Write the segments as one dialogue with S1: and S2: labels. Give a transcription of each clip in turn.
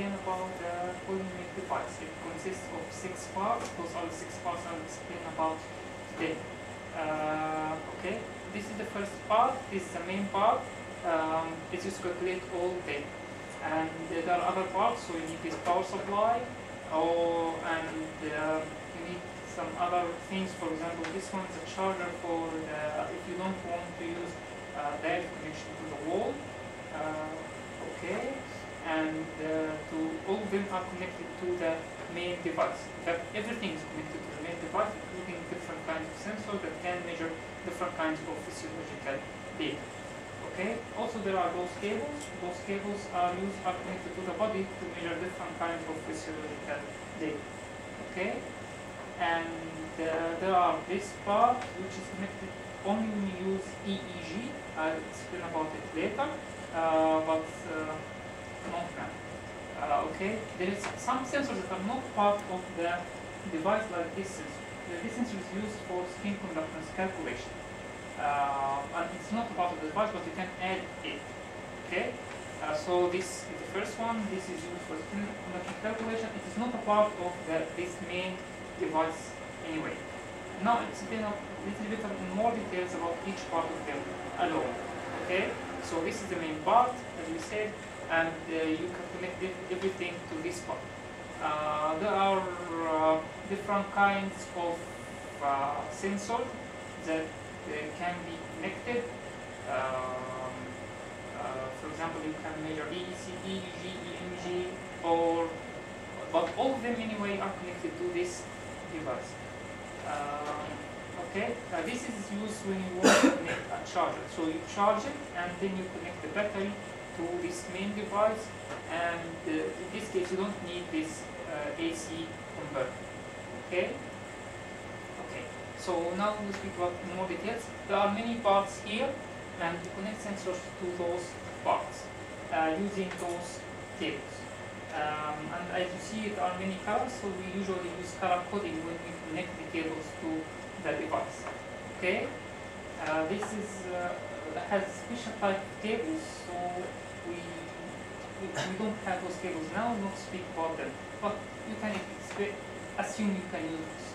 S1: explain about the polymer device. It consists of 6 parts. Those are the 6 parts I'll explain about today. Okay, this is the first part. This is the main part. It's just calculate all day. And there are other parts, so you need this power supply, and you need some other things. For example, this one is a charger for if you don't want to use direct connection to the wall. Okay, and all of them are connected to the main device. In fact, everything is connected to the main device, including different kinds of sensors that can measure different kinds of physiological data. Okay. Also, there are those cables. Those cables are connected to the body to measure different kinds of physiological data. Okay. And there are this part which is connected only when you use EEG. I'll explain about it later, but not now. Okay. There is some sensors that are not part of the device, like this sensor. This sensor is used for skin conductance calculation. And it's not part of the device, but you can add it. Okay, so this is the first one. This is used for skin conductance calculation. It is not a part of this main device anyway. Now it's been a little bit in more details about each part of them alone. Okay, so this is the main part, as we said, and you can connect everything to this part. There are different kinds of sensors that can be connected. For example, you can measure EEG, EMG, but all of them anyway are connected to this device. Okay, this is used when you want to connect a charger. So you charge it and then you connect the battery to this main device, and in this case you don't need this AC converter. Okay. So now we'll speak about more details. There are many parts here, and you connect sensors to those parts using those cables. And as you see, there are many colors, so we usually use color coding when we connect the cables to the device. Okay, this is has special type of cables, so we don't have those cables now. We'll not speak about them, but you can assume you can use this.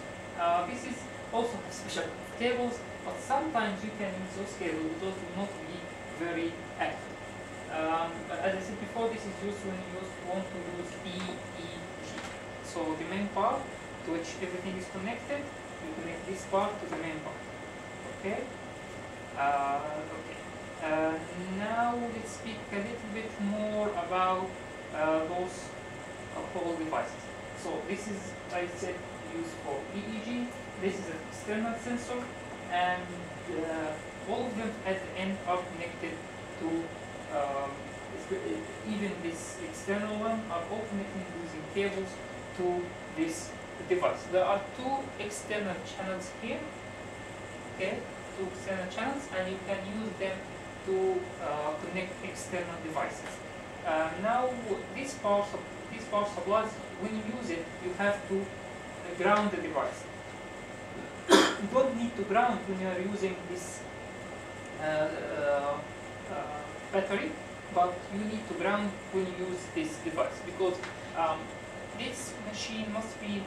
S1: This is also have special cables, but sometimes you can use those cables. Those will not be very accurate. But as I said before, this is used when you want to use EEG. So the main part to which everything is connected, you connect this part to the main part. Okay. Now let's speak a little bit more about those whole devices. So this is, I said, used for EEG. This is an external sensor, and all of them at the end are connected to, even this external one, are all connected using cables to this device. There are 2 external channels here, okay, 2 external channels, and you can use them to connect external devices. Now, this power supplies, when you use it, you have to ground the device. You don't need to ground when you are using this battery, but you need to ground when you use this device, because this machine must be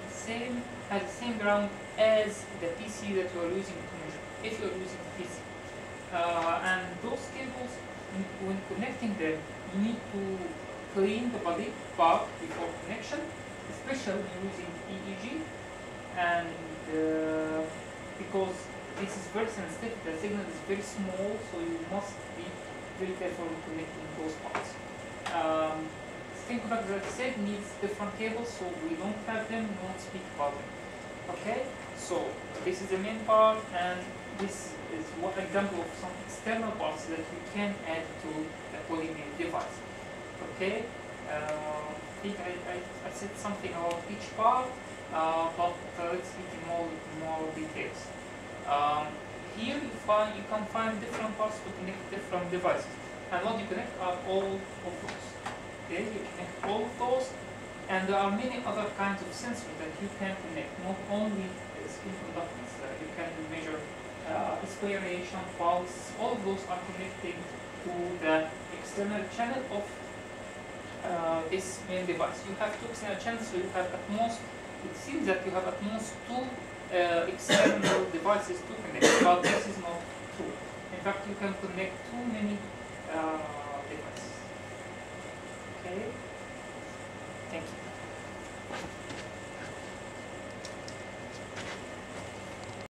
S1: has the same ground as the PC that you are using to measure, if you are using the PC. And those cables, when connecting them, you need to clean the body part before connection, especially using EEG, and because this is very sensitive, the signal is very small, so you must be very careful in connecting those parts. Skin conductor, as I said, needs different cables, so we don't have them, we won't speak about them. Okay, so this is the main part, and this is one example of some external parts that you can add to the polymer device. Okay, I think I said something about each part, but let's speak in more details. Here you can find different parts to connect different devices, and what you connect are all of those. Okay, you connect all of those, and there are many other kinds of sensors that you can connect, not only skin conductance. You can measure respiration, pulse. All of those are connecting to the external channel of this main device. You have 2 external channels, so you have at most, it seems that you have at most 2 external devices to connect, but this is not true. In fact, you can connect too many devices. Okay? Thank you.